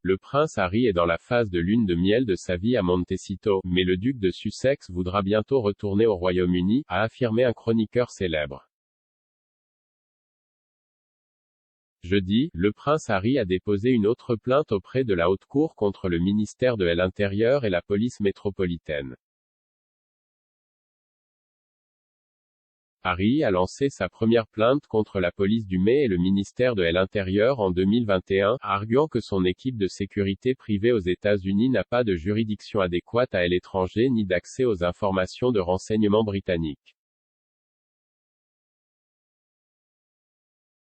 Le prince Harry est dans la phase de lune de miel de sa vie à Montecito, mais le duc de Sussex voudra bientôt retourner au Royaume-Uni, a affirmé un chroniqueur célèbre. Jeudi, le prince Harry a déposé une autre plainte auprès de la Haute Cour contre le ministère de l'Intérieur et la police métropolitaine. Harry a lancé sa première plainte contre la police du Met et le ministère de l'Intérieur en 2021, arguant que son équipe de sécurité privée aux États-Unis n'a pas de juridiction adéquate à l'étranger ni d'accès aux informations de renseignement britanniques.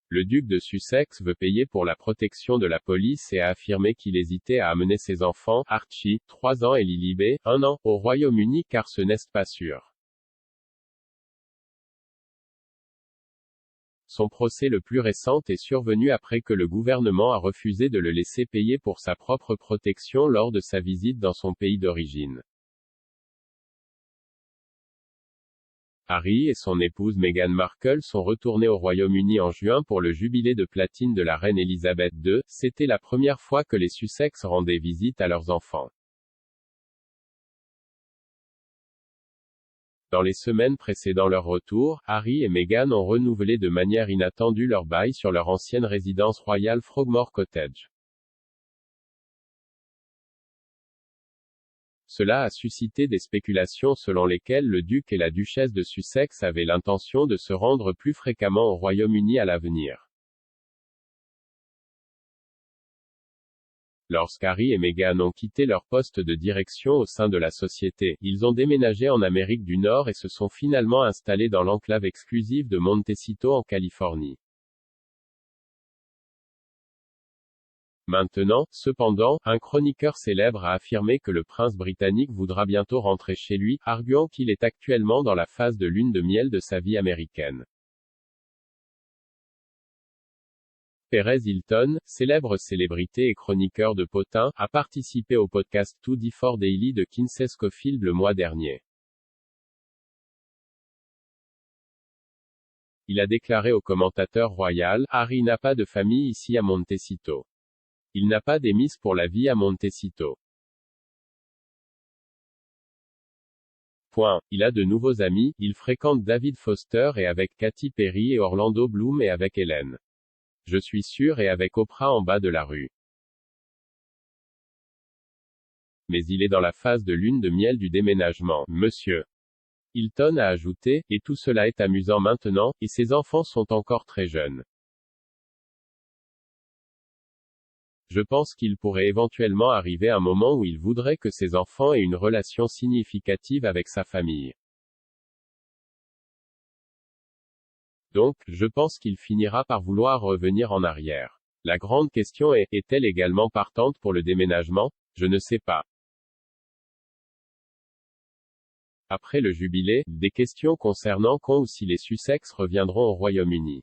Le duc de Sussex veut payer pour la protection de la police et a affirmé qu'il hésitait à amener ses enfants, Archie, 3 ans et Lilibet, 1 an, au Royaume-Uni car ce n'est pas sûr. Son procès le plus récent est survenu après que le gouvernement a refusé de le laisser payer pour sa propre protection lors de sa visite dans son pays d'origine. Harry et son épouse Meghan Markle sont retournés au Royaume-Uni en juin pour le jubilé de platine de la reine Elisabeth II, c'était la première fois que les Sussex rendaient visite à leurs enfants. Dans les semaines précédant leur retour, Harry et Meghan ont renouvelé de manière inattendue leur bail sur leur ancienne résidence royale Frogmore Cottage. Cela a suscité des spéculations selon lesquelles le duc et la duchesse de Sussex avaient l'intention de se rendre plus fréquemment au Royaume-Uni à l'avenir. Lorsqu'Harry et Meghan ont quitté leur poste de direction au sein de la société, ils ont déménagé en Amérique du Nord et se sont finalement installés dans l'enclave exclusive de Montecito en Californie. Maintenant, cependant, un chroniqueur célèbre a affirmé que le prince britannique voudra bientôt rentrer chez lui, arguant qu'il est actuellement dans la phase de lune de miel de sa vie américaine. Perez Hilton, célèbre célébrité et chroniqueur de potins, a participé au podcast 24 Daily de Kinsey Schofield le mois dernier. Il a déclaré au commentateur royal, « Harry n'a pas de famille ici à Montecito. Il n'a pas d'émisse pour la vie à Montecito. Il a de nouveaux amis, il fréquente David Foster et avec Katy Perry et Orlando Bloom et avec Hélène. Je suis sûr et avec Oprah en bas de la rue. Mais il est dans la phase de lune de miel du déménagement, monsieur. » Hilton a ajouté, « Et tout cela est amusant maintenant, et ses enfants sont encore très jeunes. Je pense qu'il pourrait éventuellement arriver un moment où il voudrait que ses enfants aient une relation significative avec sa famille. Donc, je pense qu'il finira par vouloir revenir en arrière. La grande question est-elle également partante pour le déménagement? Je ne sais pas. » Après le jubilé, des questions concernant quand ou si les Sussex reviendront au Royaume-Uni.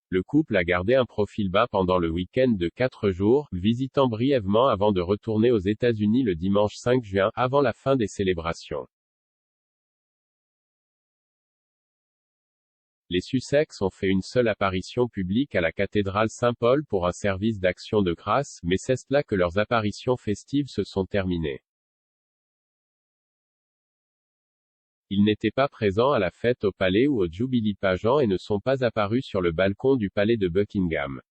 Le couple a gardé un profil bas pendant le week-end de 4 jours, visitant brièvement avant de retourner aux États-Unis le dimanche 5 juin, avant la fin des célébrations. Les Sussex ont fait une seule apparition publique à la cathédrale Saint-Paul pour un service d'action de grâce, mais c'est là que leurs apparitions festives se sont terminées. Ils n'étaient pas présents à la fête au palais ou au Jubilee Pageant et ne sont pas apparus sur le balcon du palais de Buckingham.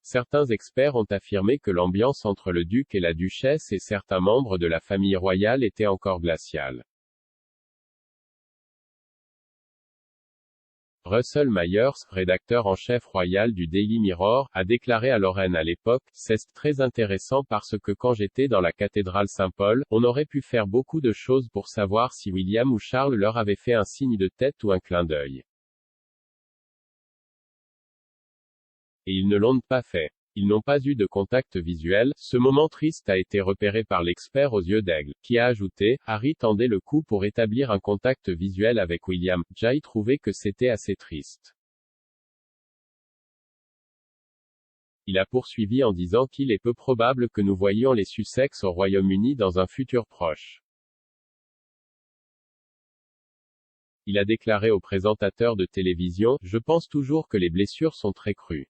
Certains experts ont affirmé que l'ambiance entre le duc et la duchesse et certains membres de la famille royale était encore glaciale. Russell Myers, rédacteur en chef royal du Daily Mirror, a déclaré à Lorraine à l'époque, « C'est très intéressant parce que quand j'étais dans la cathédrale Saint-Paul, on aurait pu faire beaucoup de choses pour savoir si William ou Charles leur avaient fait un signe de tête ou un clin d'œil. Et ils ne l'ont pas fait. Ils n'ont pas eu de contact visuel. Ce moment triste a été repéré par l'expert aux yeux d'aigle, qui a ajouté, Harry tendait le cou pour établir un contact visuel avec William. J'ai trouvé que c'était assez triste. Il a poursuivi en disant qu'il est peu probable que nous voyions les Sussex au Royaume-Uni dans un futur proche. Il a déclaré au présentateur de télévision: « Je pense toujours que les blessures sont très crues.